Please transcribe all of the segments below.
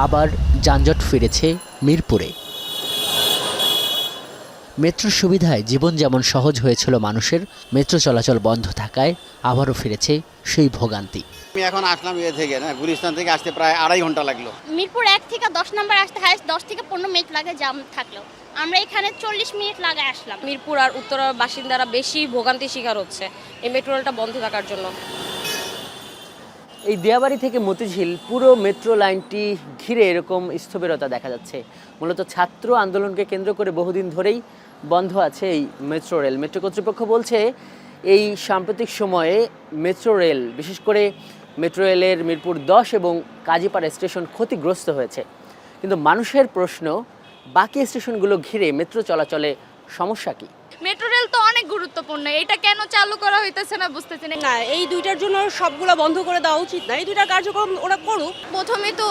আবার যানজট ফিরেছে মিরপুরে। মেট্রোর সুবিধায় জীবন যেমন সহজ হয়েছিল মানুষের, মেট্রো চলাচল বন্ধ থাকায় আবারও ফিরেছে সেই ভোগান্তি। আমি এখন আসলাম থেকে গুলিস্তান থেকে আসতে প্রায় 2.5 ঘন্টা লাগলো। মিরপুর 1 থেকে 10 নম্বর আসতে হাইস্ট 10 থেকে 15 মিনিট লাগে জাম থাকলেও, আমরা এখানে 40 মিনিট লাগে আসলাম। মিরপুর আর উত্তরার বাসিন্দারা বেশি ভোগান্তির শিকার হচ্ছে এই মেট্রো রেলটা বন্ধ থাকার জন্য। এই দিয়াবাড়ি থেকে মতিঝিল পুরো মেট্রো লাইনটি ঘিরে এরকম স্থবিরতা দেখা যাচ্ছে। মূলত ছাত্র আন্দোলনকে কেন্দ্র করে বহুদিন ধরেই বন্ধ আছে এই মেট্রো রেল। মেট্রো কর্তৃপক্ষ বলছে এই সাম্প্রতিক সময়ে মেট্রো রেল, বিশেষ করে মেট্রো রেলের মিরপুর 10 এবং কাজীপাড়া স্টেশন ক্ষতিগ্রস্ত হয়েছে। কিন্তু মানুষের প্রশ্ন, বাকি স্টেশনগুলো ঘিরে মেট্রো চলাচলে সমস্যা কী? মেট্রো রেল তো অনেক গুরুত্বপূর্ণ, এটা কেন চালু করা হইতেছে না বুঝতেছি না। না, এই দুইটার জন্য সবগুলো বন্ধ করে দেওয়া উচিত না, এই দুইটা কার্যক্রম ওরা করুক। প্রথমে তো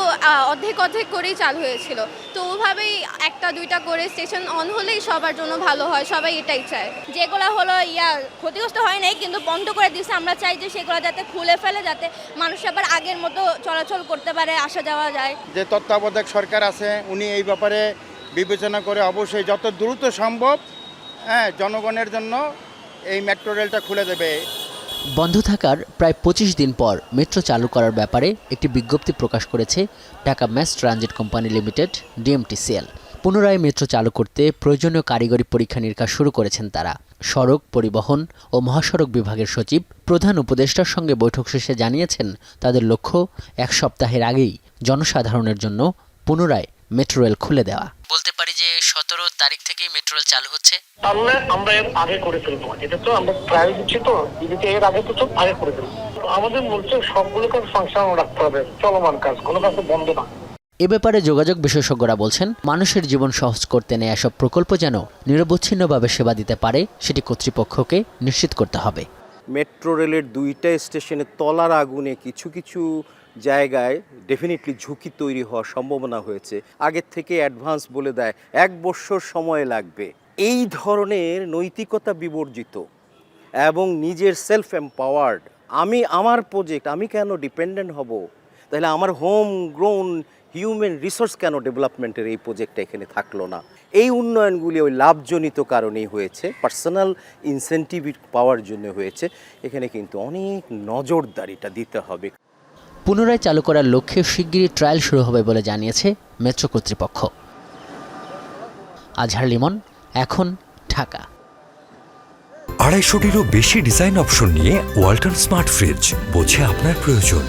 অর্ধেক করেই চালু হয়েছিল, তো ওভাবেই একটা দুইটা করে স্টেশন অন হলেই সবার জন্য ভালো হয়, সবাই এটাই চায়। যেগুলো হলো ক্ষতিগ্রস্ত হয় নাই কিন্তু বন্ধ করে দিয়েছে, আমরা চাই যে সেগুলো যাতে খুলে ফেলে, যাতে মানুষ আবার আগের মতো চলাচল করতে পারে, আসা যাওয়া যায়। যে তত্ত্বাবধায়ক সরকার আছে উনি এই ব্যাপারে বিবেচনা করে অবশ্যই যত দ্রুত সম্ভব জনগণের জন্য এই মেট্রো রেলটা খুলে দেবে। বন্ধ থাকার প্রায় 25 দিন পর মেট্রো চালু করার ব্যাপারে একটি বিজ্ঞপ্তি প্রকাশ করেছে Dhaka mass transit company limited DMTCL। পুনরায় মেট্রো চালু করতে প্রয়োজনীয় কারিগরি পরীক্ষা নিরীক্ষা শুরু করেছেন তারা। সড়ক পরিবহন ও মহাসড়ক বিভাগের সচিব প্রধান উপদেষ্টার সঙ্গে বৈঠক শেষে জানিয়েছেন তাদের লক্ষ্য 1 সপ্তাহের আগেই জনসাধারণের জন্য পুনরায় মেট্রো রেল খুলে দেওয়া। বলতে পারি যে 17 তারিখ থেকেই মেট্রো রেল চালু হচ্ছে। আমরা এর আগে করে ফেলবো, এটা তো আমরা ট্রায়াল দিচ্ছি, তো এর আগে তো আগে করে ফেলবো। আমাদের বলছে সবগুলো কাজ ফাংশনাল রাখতে হবে, চলমান কাজ, কোনো কাজ বন্ধ না। এ ব্যাপারে যোগাযোগ বিশেষজ্ঞরা বলছেন, মানুষের জীবন সহজ করতে নেওয়া এসব প্রকল্প যেন নিরবচ্ছিন্নভাবে সেবা দিতে পারে সেটি কর্তৃপক্ষকে নিশ্চিত করতে হবে। মেট্রো রেলের 2টা স্টেশনে তলার আগুনে কিছু কিছু জায়গায় ডেফিনেটলি ঝুঁকি তৈরি হওয়ার সম্ভাবনা হয়েছে। আগের থেকে অ্যাডভান্স বলে দেয় 1 বছর সময় লাগবে। এই ধরনের নৈতিকতা বিবর্জিত এবং নিজের সেলফ এম্পাওয়ার্ড, আমার প্রজেক্ট, আমি কেন ডিপেন্ডেন্ট হব? তাহলে আমার হোম গ্রোন হিউম্যান রিসোর্স কেন ডেভেলপমেন্টের এই প্রজেক্টটা এখানে থাকলো না? এই উন্নয়নগুলি ওই লাভজনিত কারণেই হয়েছে, পার্সোনাল ইনসেন্টিভ পাওয়ার জন্য হয়েছে। এখানে কিন্তু অনেক নজরদারিটা দিতে হবে। পুনরায় চালু করার লক্ষ্যে শিগগিরই ট্রায়াল শুরু হবে বলে জানিয়েছে মেট্রো কর্তৃপক্ষ। আজহার লিমন, এখন, ঢাকা। 250-টিরও বেশি ডিজাইন অপশন নিয়ে ওয়ালটন স্মার্ট ফ্রিজ, বোঝে আপনার প্রয়োজন।